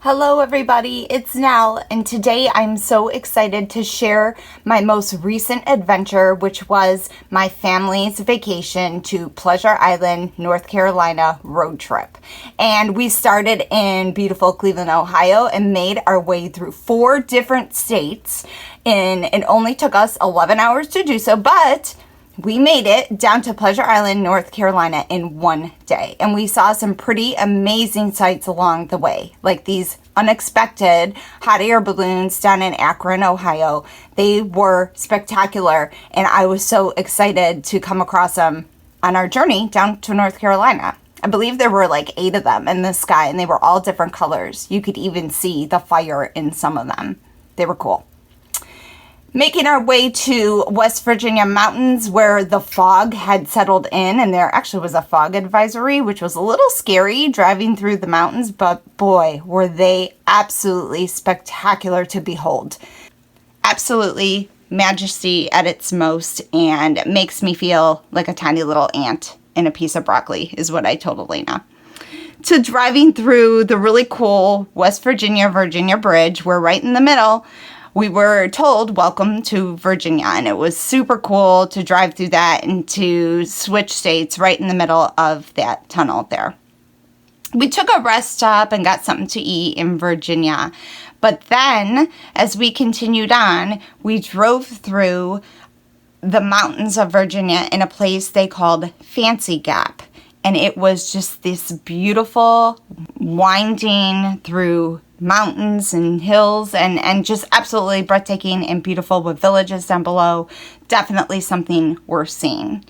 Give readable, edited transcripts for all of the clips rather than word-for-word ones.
Hello everybody, it's Nell, and today I'm so excited to share my most recent adventure, which was my family's vacation to Pleasure Island, North Carolina road trip. And we started in beautiful Cleveland, Ohio, and made our way through 4 different states. And it only took us 11 hours to do so, but we made it down to Pleasure Island, North Carolina in 1 day. And we saw some pretty amazing sights along the way, like these unexpected hot air balloons down in Akron, Ohio. They were spectacular, and I was so excited to come across them on our journey down to North Carolina. I believe there were like 8 of them in the sky, and they were all different colors. You could even see the fire in some of them. They were cool. Making our way to West Virginia mountains where the fog had settled in, and there actually was a fog advisory, which was a little scary driving through the mountains, but boy, were they absolutely spectacular to behold. Absolutely majesty at its most, and it makes me feel like a tiny little ant in a piece of broccoli is what I told Elena. To driving through the really cool West Virginia Bridge, we're right in the middle. We were told, welcome to Virginia, and it was super cool to drive through that and to switch states right in the middle of that tunnel there. We took a rest stop and got something to eat in Virginia, but then as we continued on, we drove through the mountains of Virginia in a place they called Fancy Gap, and it was just this beautiful winding through mountains and hills and just absolutely breathtaking and beautiful with villages down below. Definitely something worth seeing.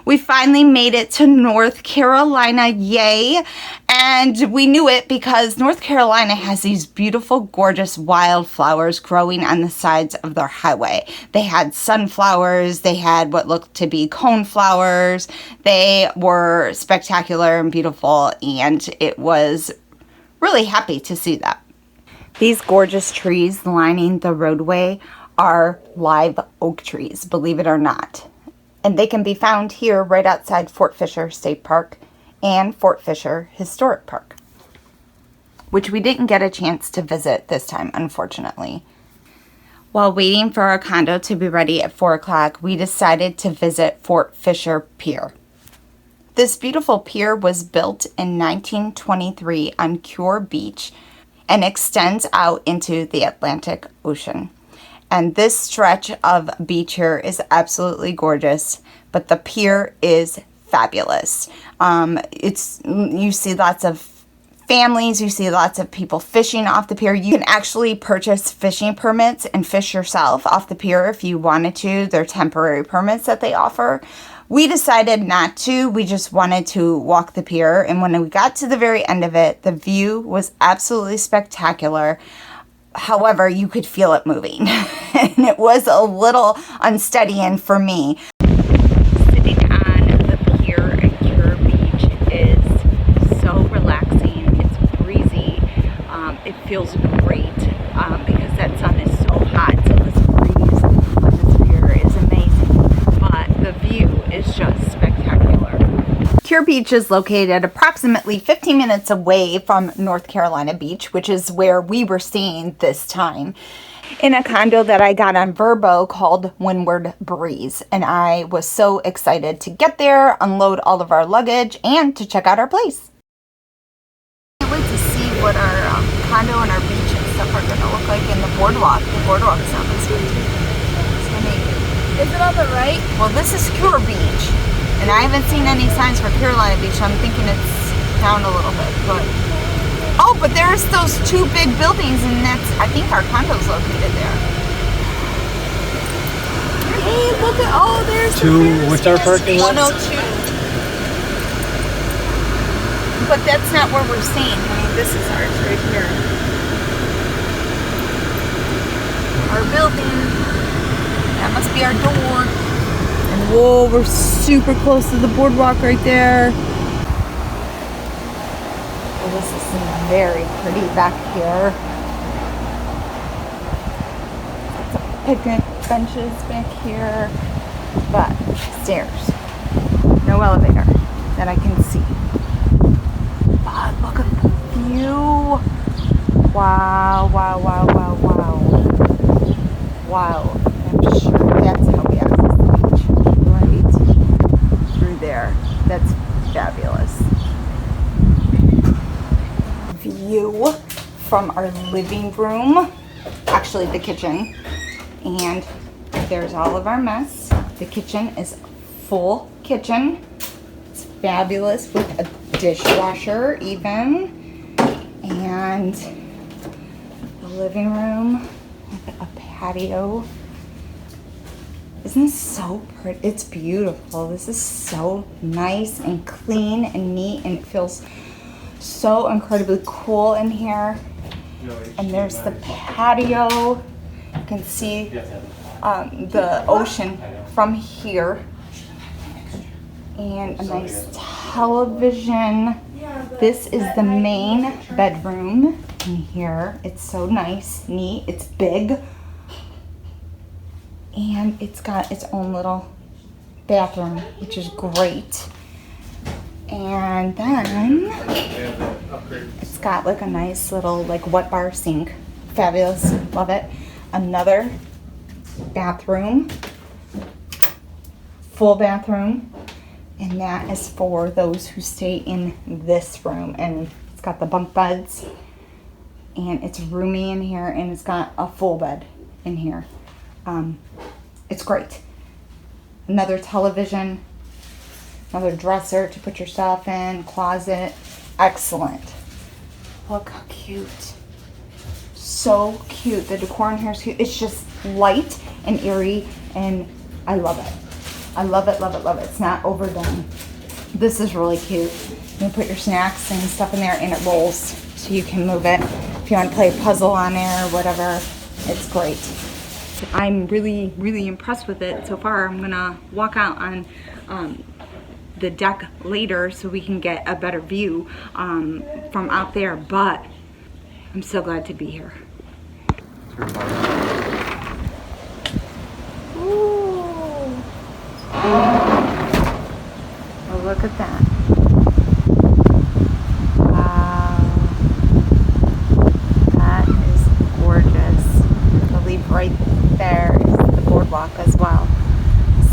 We finally made it to North Carolina, yay! And we knew it because North Carolina has these beautiful, gorgeous wildflowers growing on the sides of their highway. They had sunflowers, they had what looked to be coneflowers. They were spectacular and beautiful, and it was really happy to see that. These gorgeous trees lining the roadway are live oak trees, believe it or not. And they can be found here right outside Fort Fisher State Park and Fort Fisher Historic Park, which we didn't get a chance to visit this time, unfortunately. While waiting for our condo to be ready at 4 o'clock, we decided to visit Fort Fisher Pier. This beautiful pier was built in 1923 on Cure Beach and extends out into the Atlantic Ocean. And this stretch of beach here is absolutely gorgeous, but the pier is fabulous. You see lots of families, you see lots of people fishing off the pier. You can actually purchase fishing permits and fish yourself off the pier if you wanted to. They're temporary permits that they offer. We decided not to. We just wanted to walk the pier. And when we got to the very end of it, the view was absolutely spectacular. However, you could feel it moving. And it was a little unsteadying for me. Sitting on the pier at Cure Beach is so relaxing. It's breezy. It feels great because that sun is so hot. So this breeze on this pier is amazing. But the view is just spectacular. Cure Beach is located approximately 15 minutes away from North Carolina Beach, which is where we were staying this time, in a condo that I got on Vrbo called Windward Breeze. And I was so excited to get there, unload all of our luggage, and to check out our place. I can't wait to see what our condo and our beach and stuff are going to look like in the boardwalk. The boardwalk sounds good too. It's going to make... Is it on the right? Well, this is Cure Beach. And I haven't seen any signs for Carolina Beach. I'm thinking it's down a little bit, but... Oh, but there's those 2 big buildings, and I think our condo's located there. Hey, look at, there's what's our parking lot? 102. But that's not where we're staying. I mean, this is ours right here. Our building. That must be our door. And whoa, we're super close to the boardwalk right there. Well, this is very pretty back here. Lots of picnic benches back here, but stairs. No elevator that I can see. But look at the view. Wow. wow, wow, wow, wow. Wow. I'm sure that's how we access the beach. Right through there. That's fabulous. View from our living room. Actually, the kitchen. And there's all of our mess. The kitchen is full kitchen. It's fabulous with a dishwasher even. And the living room with a patio. Isn't this so pretty? It's beautiful. This is so nice and clean and neat, and it feels so incredibly cool in here. And there's the patio. You can see the ocean from here. And a nice television. This is the main bedroom in here. It's so nice, neat, it's big. And it's got its own little bathroom, which is great. And then it's got like a nice little like wet bar sink. Fabulous, love it. Another bathroom, full bathroom. And that is for those who stay in this room. And it's got the bunk beds. And it's roomy in here. And it's got a full bed in here. It's great. Another television. Another dresser to put your stuff in. Closet. Excellent. Look how cute. So cute. The decor in here is cute. It's just light and eerie. And I love it. I love it, love it, love it. It's not overdone. This is really cute. You can put your snacks and stuff in there and it rolls so you can move it. If you want to play a puzzle on there or whatever, it's great. I'm really, really impressed with it so far. I'm gonna walk out on the deck later so we can get a better view from out there, but I'm so glad to be here. Oh, look at that. Wow. That is gorgeous. I believe right there is the boardwalk as well.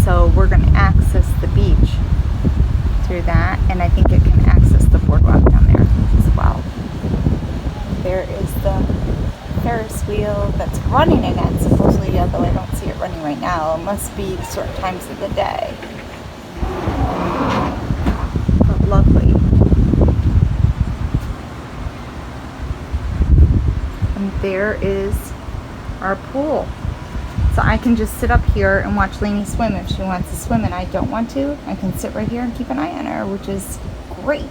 So we're going to access the beach through that, and I think it can access the boardwalk down there as well. There is the Ferris wheel that's running again, supposedly, although I don't see it running right now. It must be certain times of the day. But lovely. And there is our pool. So I can just sit up here and watch Lainey swim if she wants to swim and I don't want to. I can sit right here and keep an eye on her, which is great.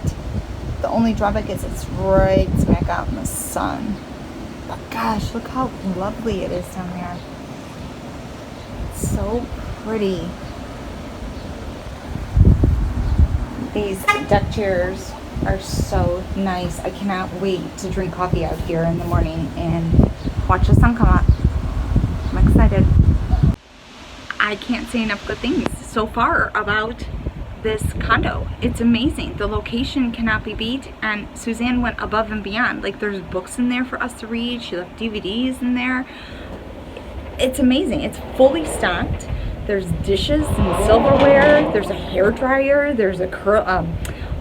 The only drawback is it's right smack out in the sun. But gosh, look how lovely it is down there. It's so pretty. These deck chairs are so nice. I cannot wait to drink coffee out here in the morning and watch the sun come up. I'm excited. I can't say enough good things so far about this condo. It's amazing. The location cannot be beat, and Suzanne went above and beyond. Like, there's books in there for us to read. She left DVDs in there. It's amazing. It's fully stocked. There's dishes and silverware. There's a hair dryer. There's a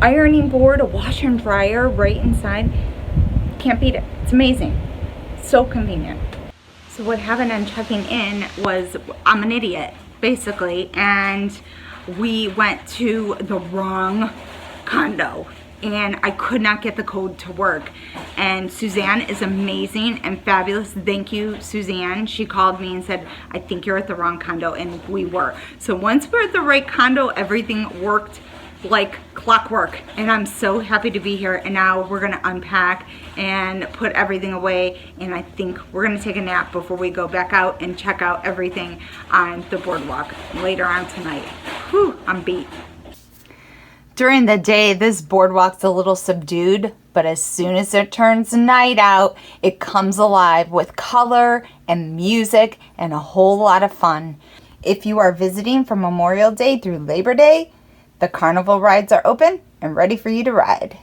ironing board, a washer and dryer right inside. Can't beat it. It's amazing. So convenient. So what happened on checking in was, I'm an idiot, basically, and we went to the wrong condo and I could not get the code to work. And Suzanne is amazing and fabulous. Thank you, Suzanne. She called me and said, I think you're at the wrong condo, and we were. So once we're at the right condo, everything worked like clockwork, and I'm so happy to be here. And now we're gonna unpack and put everything away, and I think we're gonna take a nap before we go back out and check out everything on the boardwalk later on tonight. Whew, I'm beat. During the day, this boardwalk's a little subdued, but as soon as it turns night out, it comes alive with color and music and a whole lot of fun. If you are visiting from Memorial Day through Labor Day, the carnival rides are open and ready for you to ride.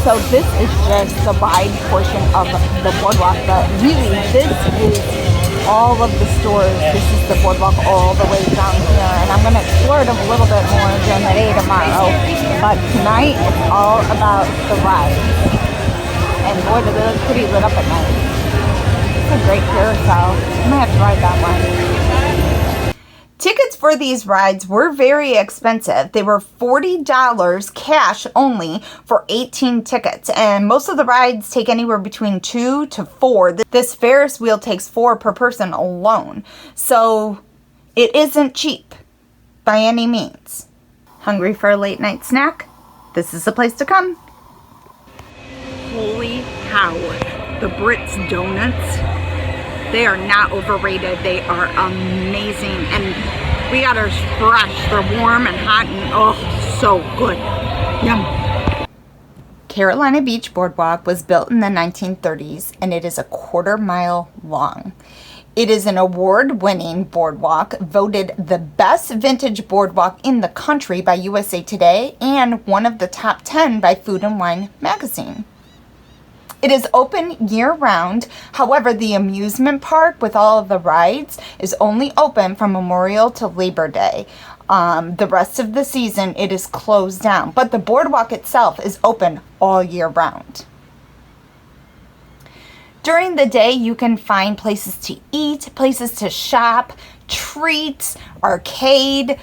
So this is just the ride portion of the boardwalk, but really this is all of the stores. This is the boardwalk all the way down here, and I'm going to explore it a little bit more during the day tomorrow. But tonight it's all about the rides. And boy, do they look pretty lit up at night. It's a great carousel. I might have to ride that one. Tickets for these rides were very expensive. They were $40 cash only for 18 tickets. And most of the rides take anywhere between 2 to 4. This Ferris wheel takes 4 per person alone. So it isn't cheap by any means. Hungry for a late night snack? This is the place to come. Holy cow. The Brits donuts. They are not overrated. They are amazing. And we got ours fresh. They're warm and hot and oh, so good. Yum. Carolina Beach Boardwalk was built in the 1930s and it is a 1/4 mile long. It is an award-winning boardwalk, voted the best vintage boardwalk in the country by USA Today and one of the top 10 by Food and Wine magazine. It is open year-round. However, the amusement park with all of the rides is only open from Memorial to Labor Day. The rest of the season, it is closed down. But the boardwalk itself is open all year round. During the day, you can find places to eat, places to shop, treats, arcade,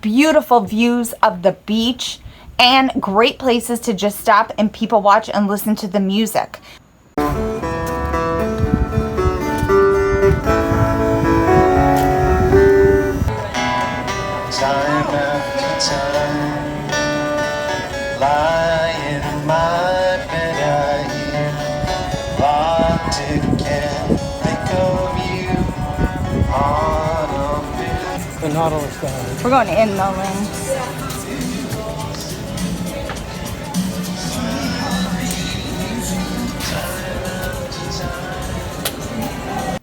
beautiful views of the beach, and great places to just stop and people watch and listen to the music. Time after time, lie in my bed, I hear locked can't think of you on a bit. The Nautilus down. We're going in though, Lynn.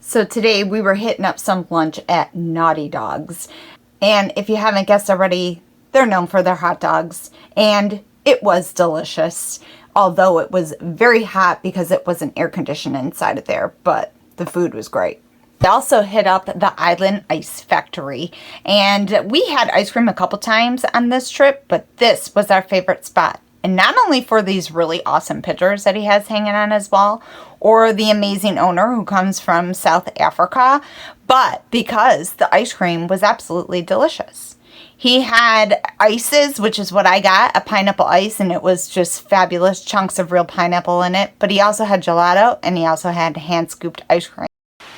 So today we were hitting up some lunch at Naughty Dogs. And if you haven't guessed already, they're known for their hot dogs. And it was delicious. Although it was very hot because it wasn't air conditioned inside of there. But the food was great. We also hit up the Island Ice Factory. And we had ice cream a couple times on this trip. But this was our favorite spot. And not only for these really awesome pictures that he has hanging on his wall, or the amazing owner who comes from South Africa, but because the ice cream was absolutely delicious. He had ices, which is what I got, a pineapple ice, and it was just fabulous chunks of real pineapple in it. But he also had gelato, and he also had hand-scooped ice cream.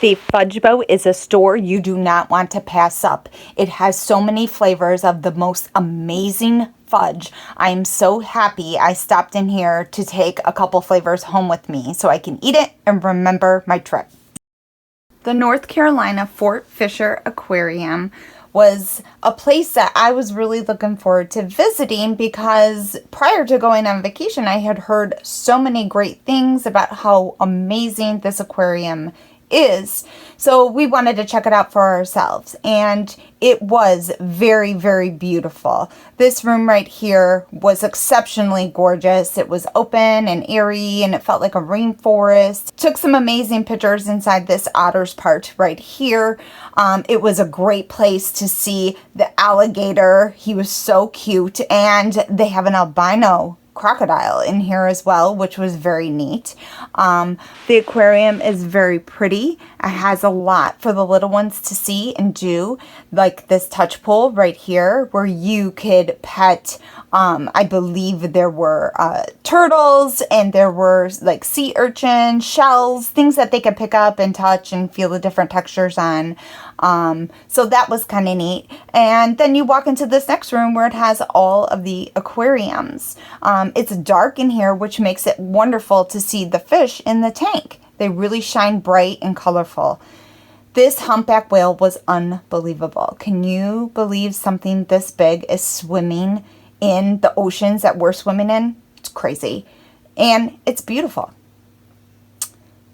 The Fudge Boat is a store you do not want to pass up. It has so many flavors of the most amazing fudge. I'm so happy I stopped in here to take a couple flavors home with me so I can eat it and remember my trip. The North Carolina Fort Fisher Aquarium was a place that I was really looking forward to visiting because prior to going on vacation, I had heard so many great things about how amazing this aquarium is. So we wanted to check it out for ourselves, and it was very, very beautiful. This room right here was exceptionally gorgeous. It was open and airy and it felt like a rainforest. Took some amazing pictures inside this otter's part right here. It was a great place to see the alligator. He was so cute, and they have an albino crocodile in here as well, which was very neat. The aquarium is very pretty. It has a lot for the little ones to see and do, like this touch pool right here where you could pet, I believe there were turtles, and there were like sea urchins, shells, things that they could pick up and touch and feel the different textures on. So that was kind of neat. And then you walk into this next room where it has all of the aquariums. It's dark in here, which makes it wonderful to see the fish in the tank. They really shine bright and colorful. This humpback whale was unbelievable. Can you believe something this big is swimming in the oceans that we're swimming in? It's crazy. And it's beautiful.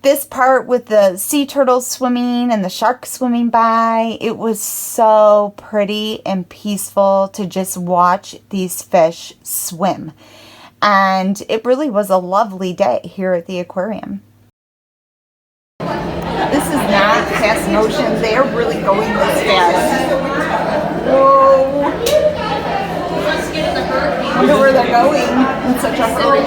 This part with the sea turtles swimming and the sharks swimming by, it was so pretty and peaceful to just watch these fish swim. And it really was a lovely day here at the aquarium. This is not fast motion. They are really going this fast. Whoa. I wonder where they're going in such a hurry.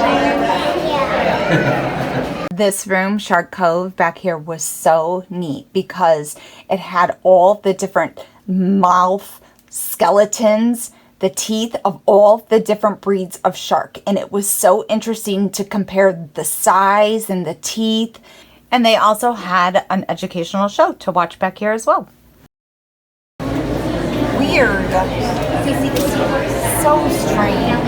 This room, Shark Cove, back here was so neat because it had all the different mouth skeletons, the teeth of all the different breeds of shark. And it was so interesting to compare the size and the teeth. And they also had an educational show to watch back here as well. Weird. So strange.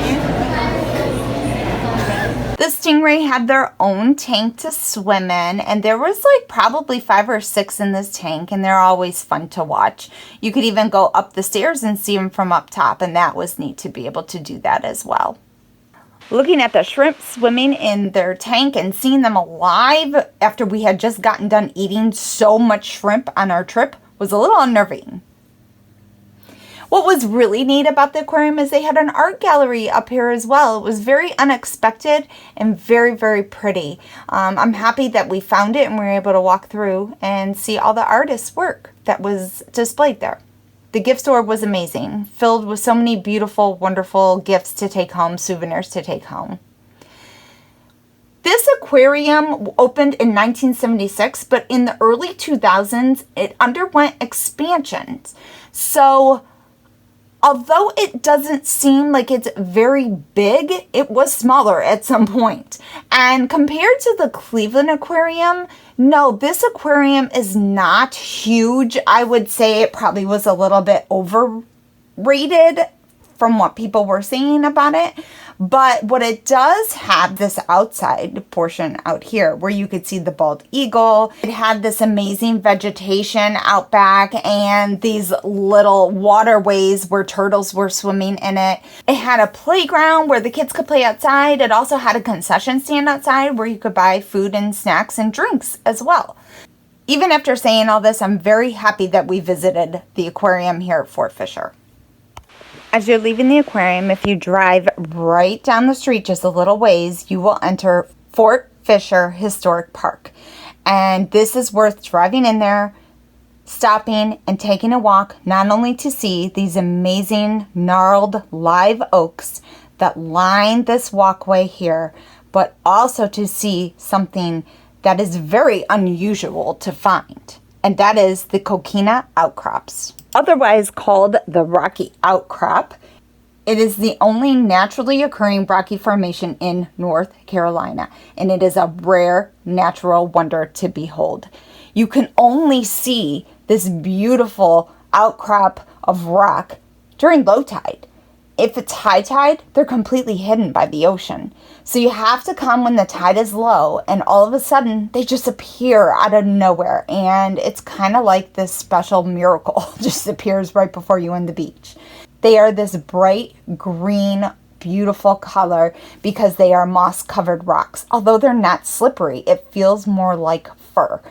The stingray had their own tank to swim in, and there was like probably 5 or 6 in this tank, and they're always fun to watch. You could even go up the stairs and see them from up top, and that was neat to be able to do that as well. Looking at the shrimp swimming in their tank and seeing them alive after we had just gotten done eating so much shrimp on our trip was a little unnerving. What was really neat about the aquarium is they had an art gallery up here as well. It was very unexpected and very, very pretty. I'm happy that we found it and we were able to walk through and see all the artists' work that was displayed there. The gift store was amazing, filled with so many beautiful, wonderful gifts to take home, souvenirs to take home. This aquarium opened in 1976, but in the early 2000s, it underwent expansions. So although it doesn't seem like it's very big, it was smaller at some point. And compared to the Cleveland Aquarium, no, this aquarium is not huge. I would say it probably was a little bit overrated from what people were saying about it. But what it does have, this outside portion out here where you could see the bald eagle. It had this amazing vegetation out back and these little waterways where turtles were swimming in it. It had a playground where the kids could play outside. It also had a concession stand outside where you could buy food and snacks and drinks as well. Even after saying all this, I'm very happy that we visited the aquarium here at Fort Fisher. As you're leaving the aquarium, if you drive right down the street just a little ways, you will enter Fort Fisher Historic Park. And this is worth driving in there, stopping, and taking a walk, not only to see these amazing gnarled live oaks that line this walkway here, but also to see something that is very unusual to find. And that is the coquina outcrops. Otherwise called the Rocky Outcrop, it is the only naturally occurring rocky formation in North Carolina, and it is a rare natural wonder to behold. You can only see this beautiful outcrop of rock during low tide. If it's high tide, they're completely hidden by the ocean. So you have to come when the tide is low, and all of a sudden they just appear out of nowhere. And it's kind of like this special miracle just appears right before you on the beach. They are this bright green, beautiful color because they are moss-covered rocks. Although they're not slippery, it feels more like fur.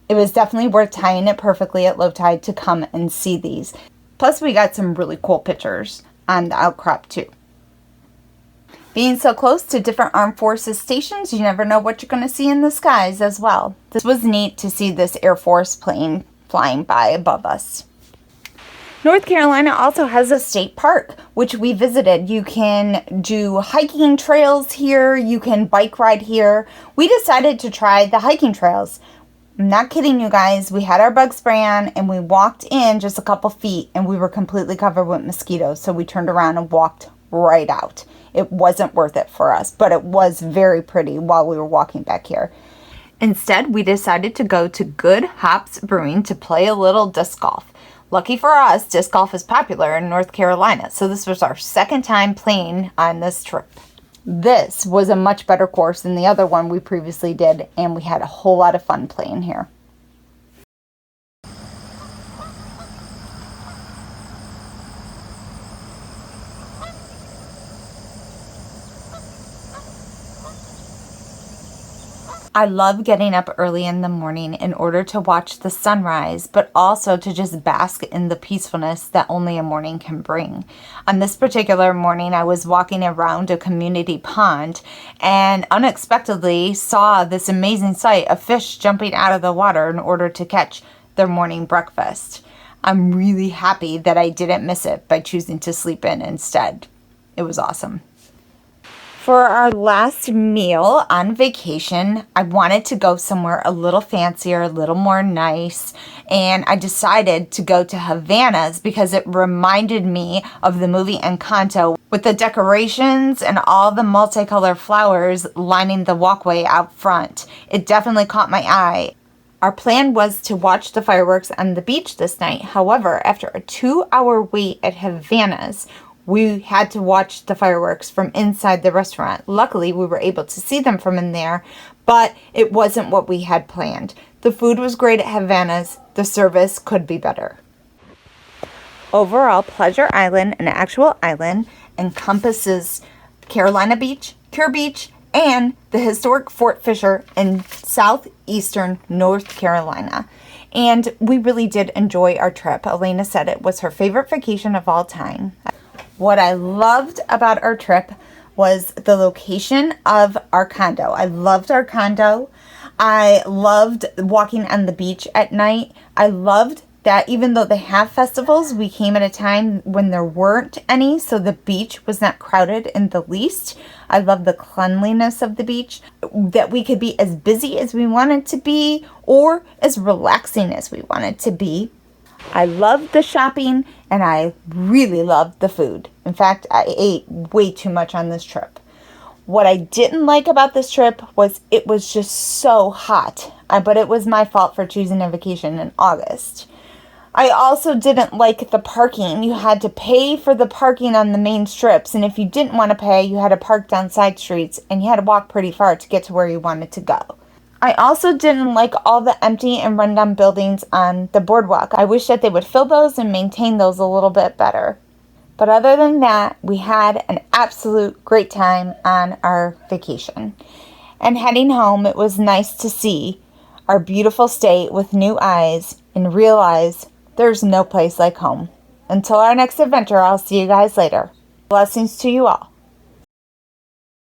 It was definitely worth tying it perfectly at low tide to come and see these. Plus, we got some really cool pictures on the outcrop too. Being so close to different armed forces stations, you never know what you're going to see in the skies as well. This was neat to see this Air Force plane flying by above us. North Carolina also has a state park, which we visited. You can do hiking trails here. You can bike ride here. We decided to try the hiking trails. I'm not kidding you guys. We had our bug spray on and we walked in just a couple feet and we were completely covered with mosquitoes. So we turned around and walked right out. It wasn't worth it for us, but it was very pretty while we were walking back here. Instead, we decided to go to Good Hops Brewing to play a little disc golf. Lucky for us, disc golf is popular in North Carolina. So this was our second time playing on this trip. This was a much better course than the other one we previously did, and we had a whole lot of fun playing here. I love getting up early in the morning in order to watch the sunrise, but also to just bask in the peacefulness that only a morning can bring. On this particular morning, I was walking around a community pond and unexpectedly saw this amazing sight of fish jumping out of the water in order to catch their morning breakfast. I'm really happy that I didn't miss it by choosing to sleep in instead. It was awesome. For our last meal on vacation, I wanted to go somewhere a little fancier, a little more nice, and I decided to go to Havana's because it reminded me of the movie Encanto with the decorations and all the multicolored flowers lining the walkway out front. It definitely caught my eye. Our plan was to watch the fireworks on the beach this night. However, after a 2-hour wait at Havana's, we had to watch the fireworks from inside the restaurant. Luckily, we were able to see them from in there, but it wasn't what we had planned. The food was great at Havana's. The service could be better. Overall, Pleasure Island, an actual island, encompasses Carolina Beach, Cure Beach, and the historic Fort Fisher in southeastern North Carolina. And we really did enjoy our trip. Elena said it was her favorite vacation of all time. What I loved about our trip was the location of our condo. I loved our condo. I loved walking on the beach at night. I loved that even though they have festivals, we came at a time when there weren't any, so the beach was not crowded in the least. I love the cleanliness of the beach, that we could be as busy as we wanted to be or as relaxing as we wanted to be. I loved the shopping and I really loved the food. In fact, I ate way too much on this trip. What I didn't like about this trip was it was just so hot, but it was my fault for choosing a vacation in August. I also didn't like the parking. You had to pay for the parking on the main strips, and if you didn't want to pay, you had to park down side streets, and you had to walk pretty far to get to where you wanted to go. I also didn't like all the empty and rundown buildings on the boardwalk. I wish that they would fill those and maintain those a little bit better. But other than that, we had an absolute great time on our vacation. And heading home, it was nice to see our beautiful state with new eyes and realize there's no place like home. Until our next adventure, I'll see you guys later. Blessings to you all.